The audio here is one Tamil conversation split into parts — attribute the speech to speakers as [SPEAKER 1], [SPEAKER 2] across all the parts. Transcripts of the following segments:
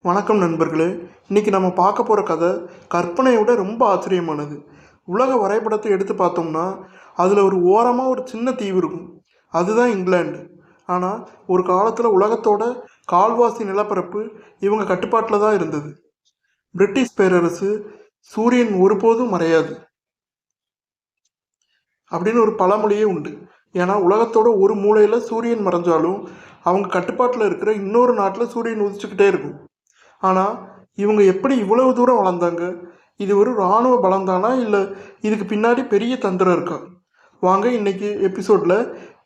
[SPEAKER 1] வணக்கம் நண்பர்களே. இன்னைக்கு நம்ம பார்க்க போகிற கதை கற்பனையை விட ரொம்ப ஆச்சரியமானது. உலக வரைபடத்தை எடுத்து பார்த்தோம்னா அதில் ஒரு ஓரமாக ஒரு சின்ன தீவு இருக்கும். அதுதான் இங்கிலாந்து. ஆனால் ஒரு காலத்தில் உலகத்தோட கால்வாசி நிலப்பரப்பு இவங்க கட்டுப்பாட்டில் தான் இருந்தது. பிரிட்டிஷ் பேரரசு சூரியன் ஒருபோதும் மறையாது அப்படின்னு ஒரு பழமொழியே உண்டு. ஏன்னா உலகத்தோட ஒரு மூலையில் சூரியன் மறைஞ்சாலும் அவங்க கட்டுப்பாட்டில் இருக்கிற இன்னொரு நாட்டில் சூரியன் உதிச்சுக்கிட்டே இருக்கும். ஆனால் இவங்க எப்படி இவ்வளவு தூரம் வளர்ந்தாங்க? இது ஒரு இராணுவ பலம் தானா, இல்லை இதுக்கு பின்னாடி பெரிய தந்திரம் இருக்கா? வாங்க இன்னைக்கு எபிசோடில்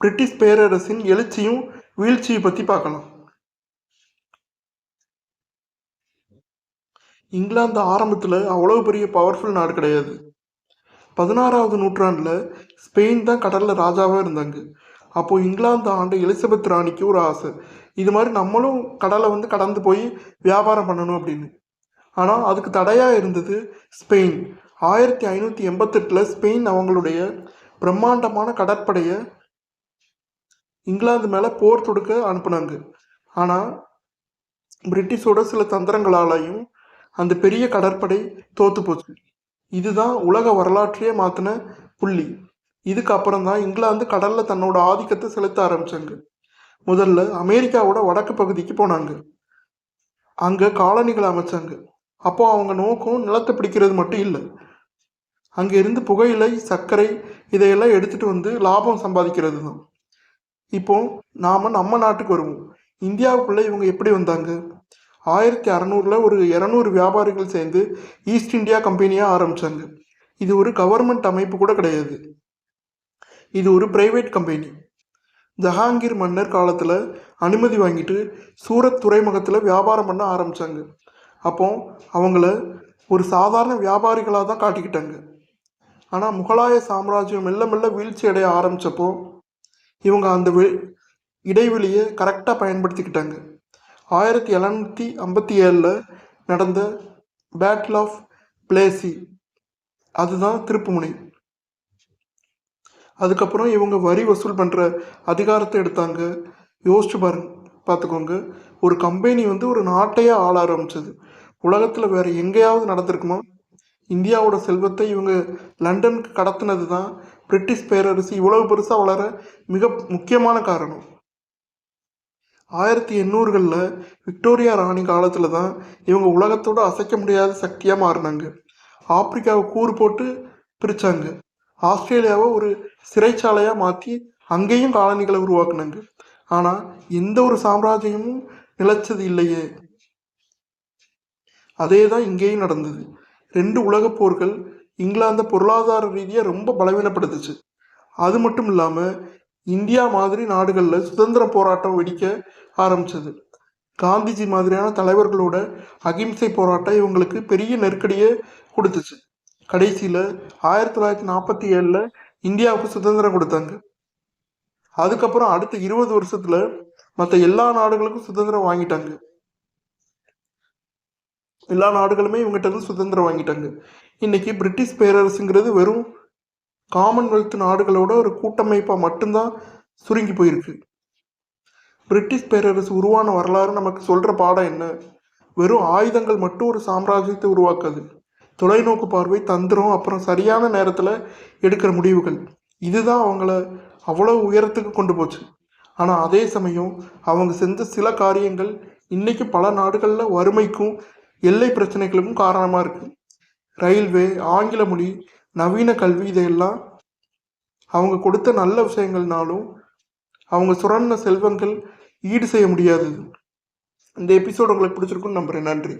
[SPEAKER 1] பிரிட்டிஷ் பேரரசின் எழுச்சியும் வீழ்ச்சியை பற்றி பார்க்கலாம். இங்கிலாந்து ஆரம்பத்தில் அவ்வளவு பெரிய பவர்ஃபுல் நாடு கிடையாது. 16வது நூற்றாண்டில் ஸ்பெயின் தான் கடலில் ராஜாவாக இருந்தாங்க. அப்போது இங்கிலாந்து ஆண்ட எலிசபெத் ராணிக்கு ஒரு ஆசை, இது மாதிரி நம்மளும் கடலை கடந்து போய் வியாபாரம் பண்ணணும் அப்படின்னு. ஆனால் அதுக்கு தடையாக இருந்தது ஸ்பெயின். 1588 ஸ்பெயின் அவங்களுடைய பிரம்மாண்டமான கடற்படையை இங்கிலாந்து மேலே போர் தொடுக்க அனுப்புனாங்க. ஆனால் பிரிட்டிஷோட சில தந்திரங்களாலையும் அந்த பெரிய கடற்படை தோத்து போச்சு. இதுதான் உலக வரலாற்றையே மாற்றின புள்ளி. இதுக்கப்புறம் தான் இங்கிலாந்து கடலில் தன்னோட ஆதிக்கத்தை செலுத்த ஆரம்பித்தாங்க. முதல்ல அமெரிக்காவோட வடக்கு பகுதிக்கு போனாங்க. அங்கே காலனிகளை அமைச்சாங்க. அப்போ அவங்க நோக்கம் நிலத்தை பிடிக்கிறது மட்டும் இல்லை, அங்கே இருந்து புகையிலை, சர்க்கரை இதையெல்லாம் எடுத்துகிட்டு லாபம் சம்பாதிக்கிறது தான். இப்போ நாம் நம்ம நாட்டுக்கு வருவோம். இந்தியாவுக்குள்ளே இவங்க எப்படி வந்தாங்க? 1600 ஒரு 200 வியாபாரிகள் சேர்ந்து ஈஸ்ட் இந்தியா கம்பெனியாக ஆரம்பித்தாங்க. இது ஒரு கவர்மெண்ட் அமைப்பு கூட கிடையாது, இது ஒரு பிரைவேட் கம்பெனி. ஜஹாங்கீர் மன்னர் காலத்தில் அனுமதி வாங்கிட்டு சூரத் துறைமுகத்தில் வியாபாரம் பண்ண ஆரம்பித்தாங்க. அப்போ அவங்கள ஒரு சாதாரண வியாபாரிகளாக தான் காட்டிக்கிட்டாங்க. ஆனால் முகலாய சாம்ராஜ்யம் மெல்ல மெல்ல வீழ்ச்சி அடைய ஆரம்பித்தப்போ இவங்க அந்த இடைவெளியை கரெக்டாக பயன்படுத்திக்கிட்டாங்க. 1757 நடந்த பேட்டில் ஆஃப் பிளேசி, அதுதான் திருப்புமுனை. அதுக்கப்புறம் இவங்க வரி வசூல் பண்ணுற அதிகாரத்தை எடுத்தாங்க. யோசிச்சு பார்த்துக்கோங்க, ஒரு கம்பெனி ஒரு நாட்டையே ஆள ஆரம்பிச்சது. உலகத்தில் வேறு எங்கேயாவது நடந்திருக்குமா? இந்தியாவோட செல்வத்தை இவங்க லண்டனுக்கு கடத்தினது தான் பிரிட்டிஷ் பேரரசு இவ்வளவு பெருசாக வளர மிக முக்கியமான காரணம். 1800களில் விக்டோரியா ராணி காலத்தில் தான் இவங்க உலகத்தோடு அசைக்க முடியாத சக்தியாக மாறினாங்க. ஆப்பிரிக்காவை கூறு போட்டு பிரித்தாங்க. ஆஸ்திரேலியாவை ஒரு சிறைச்சாலையாக மாற்றி அங்கேயும் காலனிகளை உருவாக்குனாங்க. ஆனால் எந்த ஒரு சாம்ராஜ்யமும் நிலைச்சது இல்லையே. அதே தான் இங்கேயும் நடந்தது. 2 உலகப் போர்கள் இங்கிலாந்தை பொருளாதார ரீதியாக ரொம்ப பலவீனப்படுத்துச்சு. அது மட்டும் இல்லாமல் இந்தியா மாதிரி நாடுகளில் சுதந்திர போராட்டம் வெடிக்க ஆரம்பிச்சது. காந்திஜி மாதிரியான தலைவர்களோட அகிம்சை போராட்டம் இவங்களுக்கு பெரிய நெருக்கடியை கொடுத்துச்சு. கடைசியில் 1947 இந்தியாவுக்கு சுதந்திரம் கொடுத்தாங்க. அதுக்கப்புறம் அடுத்த 20 வருஷத்துல மற்ற எல்லா நாடுகளுக்கும் சுதந்திரம் வாங்கிட்டாங்க. எல்லா நாடுகளுமே இவங்ககிட்ட சுதந்திரம் வாங்கிட்டாங்க. இன்னைக்கு பிரிட்டிஷ் பேரரசுங்கிறது வெறும் காமன்வெல்த் நாடுகளோட ஒரு கூட்டமைப்பாக மட்டும்தான் சுருங்கி போயிருக்கு. பிரிட்டிஷ் பேரரசு உருவான வரலாறு நமக்கு சொல்கிற பாடம் என்ன? வெறும் ஆயுதங்கள் மட்டும் ஒரு சாம்ராஜ்யத்தை உருவாக்காது. தொலைநோக்கு பார்வை, தந்திரம், அப்புறம் சரியான நேரத்தில் எடுக்கிற முடிவுகள், இதுதான் அவங்கள அவ்வளோ உயரத்துக்கு கொண்டு போச்சு. ஆனால் அதே சமயம் அவங்க செஞ்ச சில காரியங்கள் இன்றைக்கி பல நாடுகளில் வறுமைக்கும் எல்லை பிரச்சனைகளுக்கும் காரணமாக இருக்குது. ரயில்வே, ஆங்கில மொழி, நவீன கல்வி, இதையெல்லாம் அவங்க கொடுத்த நல்ல விஷயங்கள்னாலும் அவங்க சுரண்ட செல்வங்கள் ஈடு செய்ய முடியாதது. இந்த எபிசோடு உங்களுக்கு பிடிச்சிருக்குன்னு நம்புகிறேன். நன்றி.